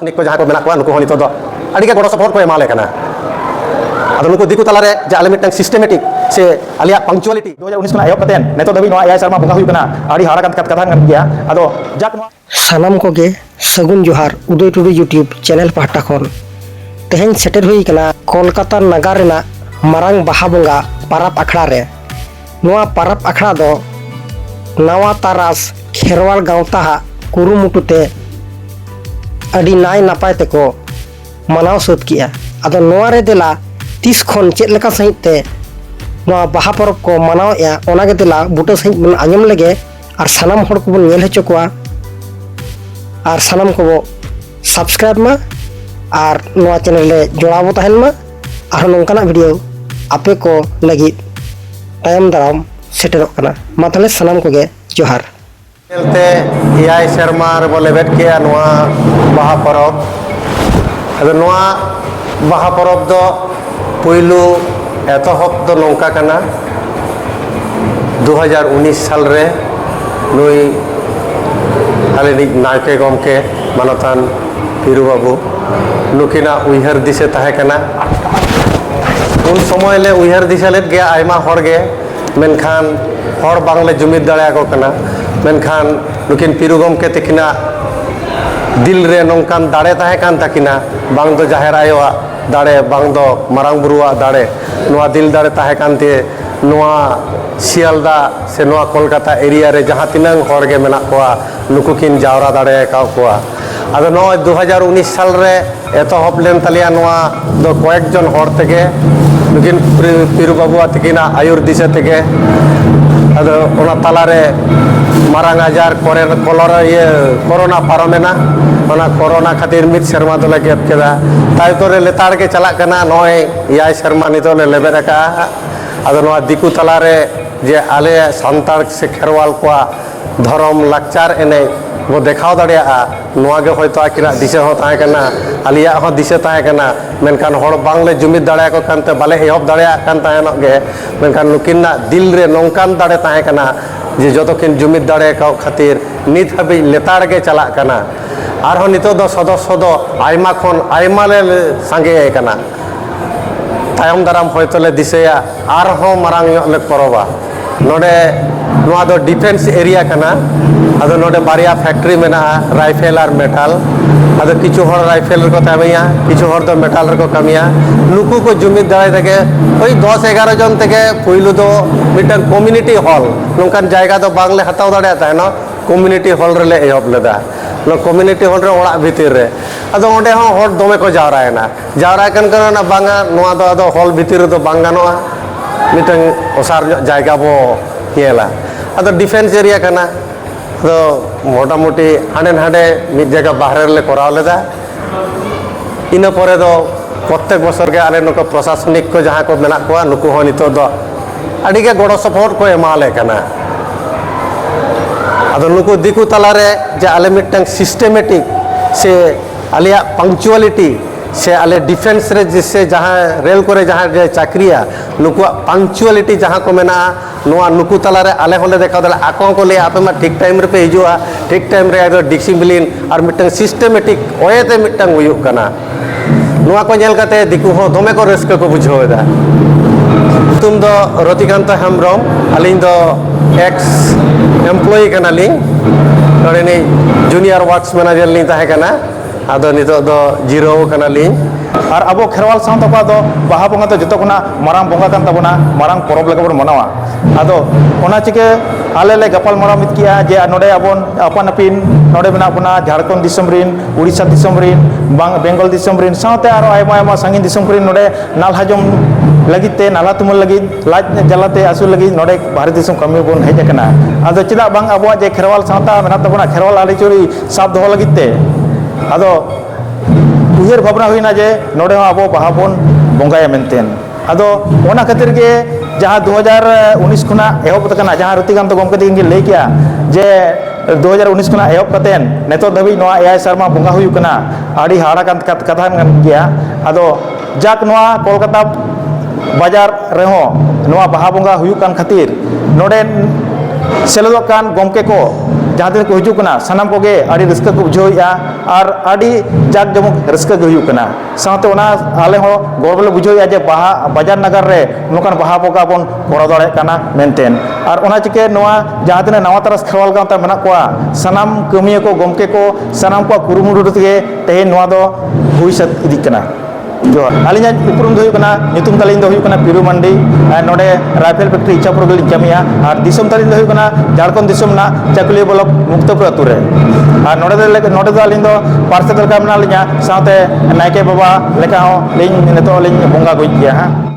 प्रशासनिक को जहाँ को मेना को नुको नितो दो अड़ी के गड़ो सपोर्ट को एमाले कना अदो नुको दिकु तलारे जे आले मिटन सिस्टेमेटिक से आलिया पंक्चुअलिटी 2019 खना एहब कतेन नेतो दबी नोआ एआई सर्मा बंगा हुई कना आड़ी हाड़ा कथा गन गया अदो जाक नोआ सानाम को गे सगुन जोहार उदय टुडू यूट्यूब चैनल पाहटा खन तेहेन सेटर हुई कना कोलकाता नगर रेना मारांग बाहा बंगा पाराप अखड़ा रे नोआ पाराप अखड़ा दो नवा तारास खेरवाल गांवता कुरुमुटुते अड़ी नाय नापाय तेको मनाव सद किया अदो नोआ रे देला 30 खन चेद लेका सहित ते नोआ बाहा परब को मनाव या ओना गे देला बुटा सहित बन आंजम लगे और सानाम हड़ को बन नेल हचो कोआ और सानाम को सब्सक्राइब मा और नोआ चैनल ले जोड़ाबो तहन मा और नोंकाना वीडियो आपे को लगी टाइम दाराम सेटरो कना मा तले सानाम को गे जोहार चलते एआई शर्मार बोले बेट के नोआ बाहा परब अदो नोआ बाहा परब दो पुइलू एतहब दो नौका कना 2019 साल रे नुई आले नायके गमके मानतान पीरू बाबू नुकिना उइहर दिसे ताहे कना उन समय ले उइहर दिसे लेत गया आयमा हर गे मेनखान हर बांगले जुमिद दाड़े को कना मेनखान नुकिन पीरू गमके तकिना दिल रे नौकान दाड़े ताहे कान तकिना बांग दो जाहेर आयोआ दाड़े बांग दो मारांग बुरुआ दाड़े नोआ दिल दाड़े ताहे कानते नोआ सियालदा से नोआ कोलकाता एरिया रे जहाँ तिनांग हर गे मेना कोआ नुकु किन जावरा दाड़े का कोआ अदो नोआ 2019 साल रे एतहब लेन तलिया नोआ दो कयेक जन हर तेगे नुकिन पीरू बाबुआ तकिना आयुर दिशे तेगे अदो ओना तालारे मारांग आजार कोरोना पारमेना ओना कोरोना खातिर मिद शर्मा दोले गेप केदा ताई तोरे लेताड़ के चला कना नय एआई शर्मा नितो ले लेबेर का अदो नोआ दिकु तालारे जे आले सांतार से खेरवाल को धर्म लाचार एने वो देखाव दाड़िया नोआ गे होयतो आकिना दिशे हो ताहे कना आलिया हो दिशे ताहे कना मेनखान हर बांगले जुमिद दाड़िया को कानते बाले एहब दाड़िया कान ताहेनोग गे मेनखान नुकिना दिल रे नौकान दाड़े ताहे कना जे जतकिन जुमिद दाड़े का खातिर नित हाबि लेताड़ गे चला कना आरहो नितो दो सदस्य दो आयमा खन आयमा ले सांगे कना तायम दाराम होयतो ले दिसेया आरहो मारांग ले परबा नोडे नोआ दो डिफेंस एरिया कना अदो नोडे बारिया फैक्ट्री मेना राइफल और मेटल अदो किछु हर राइफल को कामिया किछु हर दो मेटल को कामिया नुकु को जुमिद दाड़े तके ओई 10-11 जन तके पुइलु दो मिटन कम्युनिटी हॉल नोंकान जायगा दो बांगले हताव दाड़े ताहेनो कम्युनिटी हॉल रे ले एहब लेदा नो कम्युनिटी हॉल रे ओड़ा भीतर रे अदो ओंडे हो हर दोमे को जावरायना जावरा कन करना बांगा नोआ दो अदो हॉल भीतर दो बांगानोआ मिटन ओसार जायगा बो येला अदो डिफेंस एरिया कना तो मोटामुटी हांडे नाडे मिद जगह बाहर ले कराव लेदा इन परे दो प्रत्येक बছर के आले नुको प्रशासनिक को जहाँ को मेना को नुको हो नितो दो अड़ी के गड़ो सपोर्ट को एमाले कना अदो नुको दिकु तलारे जे आले मिटन सिस्टेमेटिक से आलिया पंक्चुअलिटी से आले डिफेंस रे जिससे जहाँ रेल करे जहाँ जे चाकरिया नुकुआ पंक्चुअलिटी जहाँ को मेना नोआ नुकु तलारे आले होले देखा दला आको को ले आपे मा ठीक टाइम रे पे हिजुआ ठीक टाइम रे अगर डिसिप्लिन और मिटन सिस्टेमेटिक ओएते मिटन हुयुक कना नोआ को नेल कते दिकु हो दोमे को रस्क को बुझोदा तुम दो रतिकांत हेम्ब्रम अलिंग दो एक्स एम्प्लॉय कना लिंग नोडे जूनियर वर्क्स मैनेजर लिंग ताहे कना आदो नितो दो जीरो कना लिंग और अब खेरवाल सावता को दो बाहा बंगा तो जतो कोना मारांग बंगा कान ताबोना मारांग परब लेका बन मनावा आदो ओना चिके आले ले गपाल मारा मित किया जे नोडे अबन अपन अपिन नोडे बना बना झारखंड दिसम रिन उड़ीसा दिसम रिन बेंगल दिसम रिन सावते आरो आयमा आयमा सांगिन दिसम करिन नोडे नाल हाजम लगित ते नाला तुमल लगित लाज जलाते आसु लगित नोडे भारत दिसम कमी बन हेज कना आदो चिदा बांग अबो जे खेरवाल सावता मेना ताबोना खेरवाल आले चोरी साब दोहो लगित ते आदो उयर भावना हुईना जे नोडे अब बाहा बन बंगाया मेनतेन आदो ओना खातिर के जहाँ 2019 खुना एहब तकना जहाँ रतिकांत गमके दिन लई किया जे 2019 खुना एहब कतेन नेतो धबी नोआ एआई शर्मा बंगा हुई कना आड़ी हाड़ा कान कथा गया आदो जाक नोआ कोलकाता बाजार रेहो नोआ बाहा बंगा हुई कान खातिर नोडे सेलेदो कान गमके को जहाँ दिन को हिजुकना सानाम कोगे आड़ी रस्का को बुझावेआ ᱟᱨ ᱟᱹᱰᱤ ᱡᱟᱠ ᱡᱚᱢᱚᱠ ᱨᱟᱹᱥᱠᱟᱹ ᱜᱮ ᱦᱩᱭᱩᱜ ᱠᱟᱱᱟ ᱥᱟᱶᱛᱮ ᱚᱱᱟ ᱟᱞᱮ ᱦᱚᱸ ᱜᱚᱨᱵ ᱞᱮ ᱵᱩᱡᱷᱟᱹᱣᱮᱫᱼᱟ ᱡᱮ ᱵᱟᱡᱟᱨ ᱱᱟᱜᱟᱨ ᱨᱮ ᱱᱚᱝᱠᱟᱱ ᱵᱟᱦᱟ ᱵᱚᱸᱜᱟ ᱵᱚᱱ ᱠᱚᱨᱟᱣ ᱫᱟᱲᱮᱭᱟᱜ ᱠᱟᱱᱟ ᱢᱮᱱᱛᱮ ᱟᱨ ᱚᱱᱟ ᱪᱤᱠᱟᱹ ᱱᱚᱣᱟ ᱡᱟᱦᱟᱸ ᱛᱤᱱᱟᱹᱜ ᱱᱟᱣᱟ ᱛᱟᱨᱟᱥ ᱠᱷᱮᱨᱣᱟᱞ ᱜᱟᱶᱛᱟ ᱢᱮᱱᱟᱜ ᱠᱚᱣᱟ ᱥᱟᱱᱟᱢ ᱠᱟᱹᱢᱤᱭᱟᱹ ᱠᱚ ᱜᱚᱢᱠᱮ ᱠᱚ ᱥᱟᱱᱟᱢ ᱠᱚᱣᱟᱜ ᱠᱩᱨᱩᱢᱩᱴᱩ ᱛᱮᱜᱮ ᱛᱮᱦᱮᱧ ᱱᱚᱣᱟ ᱫᱚ ᱦᱩᱭ ᱥᱟᱹᱛ ᱤᱫᱤᱜ ᱠᱟᱱᱟ ᱡᱚᱦᱟᱨ ᱟᱹᱞᱤᱧᱟᱜ ᱩᱯᱨᱩᱢ ᱫᱚ ᱦᱩᱭᱩᱜ ᱠᱟᱱᱟ ᱧᱩᱛᱩᱢ ᱛᱟᱹᱞᱤᱧ ᱫᱚ ᱦᱩᱭᱩᱜ ᱠᱟᱱᱟ ᱯᱤᱨᱩ ᱢᱟᱱᱰᱤ ᱱᱚᱰᱮ ᱨᱟᱭᱯᱷᱮᱞ ᱯᱷᱮᱠᱴᱨᱤ ᱤᱪᱷᱟᱯᱩᱨ ᱜᱮᱞᱤᱧ ᱠᱟᱹᱢᱤᱭᱟ ᱟᱨ ᱫᱤᱥᱚᱢ ᱛᱟᱹᱞᱤᱧ ᱫᱚ ᱦᱩᱭᱩᱜ ᱠᱟᱱᱟ ᱡᱷᱟᱲᱠᱷᱚᱸᱰ ᱫᱤᱥᱚᱢ ᱨᱮᱱᱟᱜ ᱪᱟᱹᱠᱩᱞᱤᱭᱟᱹ ᱵᱞᱚᱠ ᱢᱩᱠᱛᱚᱯᱩᱨ ᱟᱹᱛᱩ ᱨᱮ ᱟᱨ ᱱᱚᱰᱮ ᱫᱚ ᱟᱹᱞᱤᱧ ᱫᱚ ᱯᱟᱨᱥᱮᱫ ᱞᱮᱠᱟ ᱢᱮᱱᱟᱜ ᱞᱤᱧᱟ ᱥᱟᱶᱛᱮ ᱱᱟᱭᱠᱮ ᱵᱟᱵᱟ ᱞᱮᱠᱟ ᱦᱚᱸ ᱱᱤᱛᱚᱜ ᱞᱤᱧ ᱵᱚᱸᱜᱟ ᱜᱚᱡ ᱜᱮᱭᱟ ᱦᱟᱸᱜ